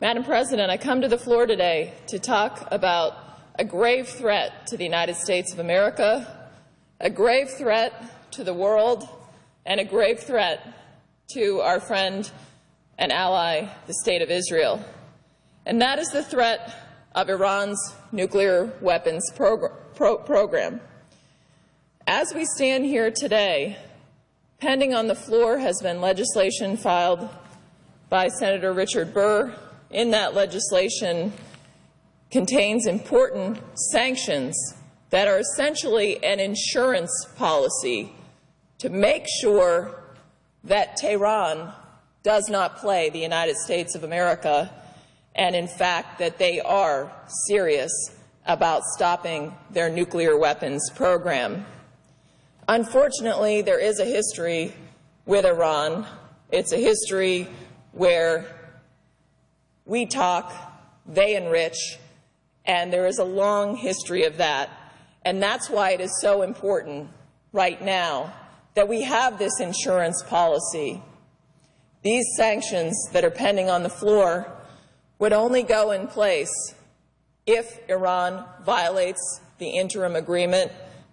Madam President, I come to the floor today to talk about a grave threat to the United States of America, a grave threat to the world, and a grave threat to our friend and ally, the State of Israel. And that is the threat of Iran's nuclear weapons program. As we stand here today, pending on the floor has been legislation filed by Senator Richard Burr. In that legislation contains important sanctions that are essentially an insurance policy to make sure that Tehran does not play the United States of America, and in fact that they are serious about stopping their nuclear weapons program. Unfortunately, there is a history with Iran. It's a history where we talk, they enrich, and there is a long history of that. And that's why it is so important right now that we have this insurance policy. These sanctions that are pending on the floor would only go in place if Iran violates the interim agreement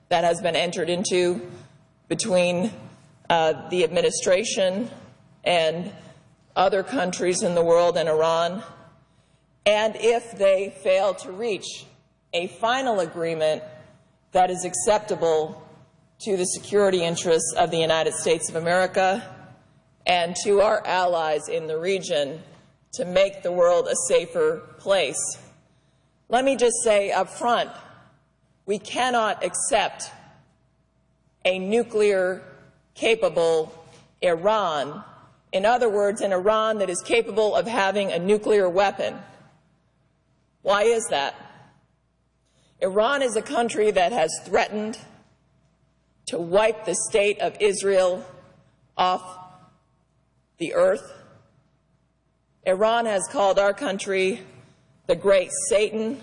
that has been entered into between the administration and other countries in the world and Iran, and if they fail to reach a final agreement that is acceptable to the security interests of the United States of America and to our allies in the region to make the world a safer place. Let me just say up front, we cannot accept a nuclear-capable Iran. In other words, an Iran that is capable of having a nuclear weapon. Why is that? Iran is a country that has threatened to wipe the state of Israel off the earth. Iran has called our country the Great Satan.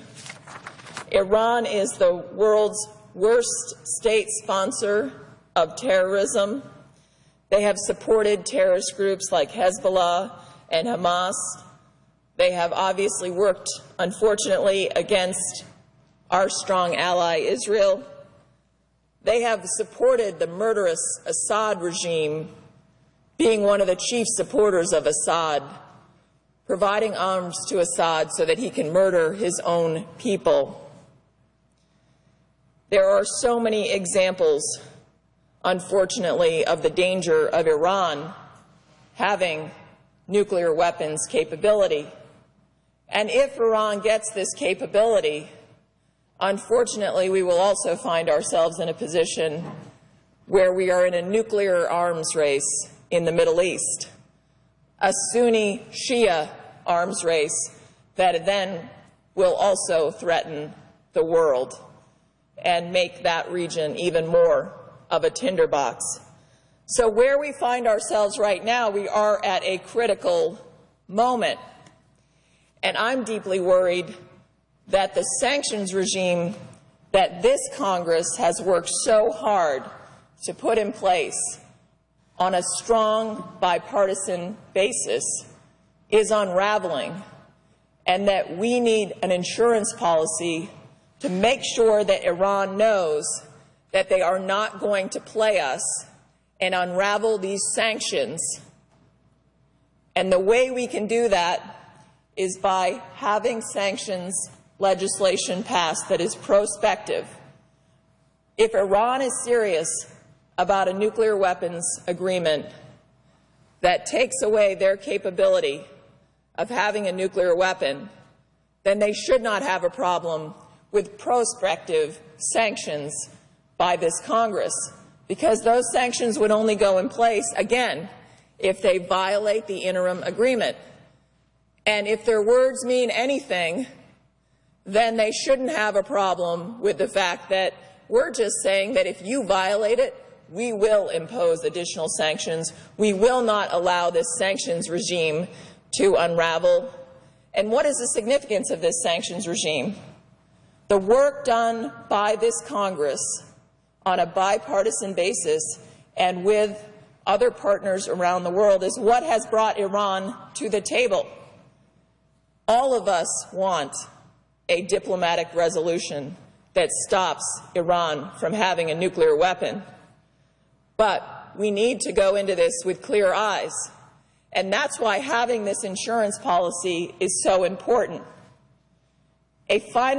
Iran is the world's worst state sponsor of terrorism. They have supported terrorist groups like Hezbollah and Hamas. They have obviously worked, unfortunately, against our strong ally, Israel. They have supported the murderous Assad regime, being one of the chief supporters of Assad, providing arms to Assad so that he can murder his own people. There are so many examples, unfortunately, of the danger of Iran having nuclear weapons capability. And if Iran gets this capability, unfortunately, we will also find ourselves in a position where we are in a nuclear arms race in the Middle East, a Sunni Shia arms race that then will also threaten the world and make that region even more of a tinderbox. So where we find ourselves right now, we are at a critical moment. And I'm deeply worried that the sanctions regime that this Congress has worked so hard to put in place on a strong bipartisan basis is unraveling, and that we need an insurance policy to make sure that Iran knows that they are not going to play us and unravel these sanctions. And the way we can do that is by having sanctions legislation passed that is prospective. If Iran is serious about a nuclear weapons agreement that takes away their capability of having a nuclear weapon, then they should not have a problem with prospective sanctions by this Congress, because those sanctions would only go in place, again, if they violate the interim agreement. And if their words mean anything, then they shouldn't have a problem with the fact that we're just saying that if you violate it, we will impose additional sanctions. We will not allow this sanctions regime to unravel. And what is the significance of this sanctions regime? The work done by this Congress on a bipartisan basis and with other partners around the world is what has brought Iran to the table. All of us want a diplomatic resolution that stops Iran from having a nuclear weapon. But we need to go into this with clear eyes. And that's why having this insurance policy is so important. A final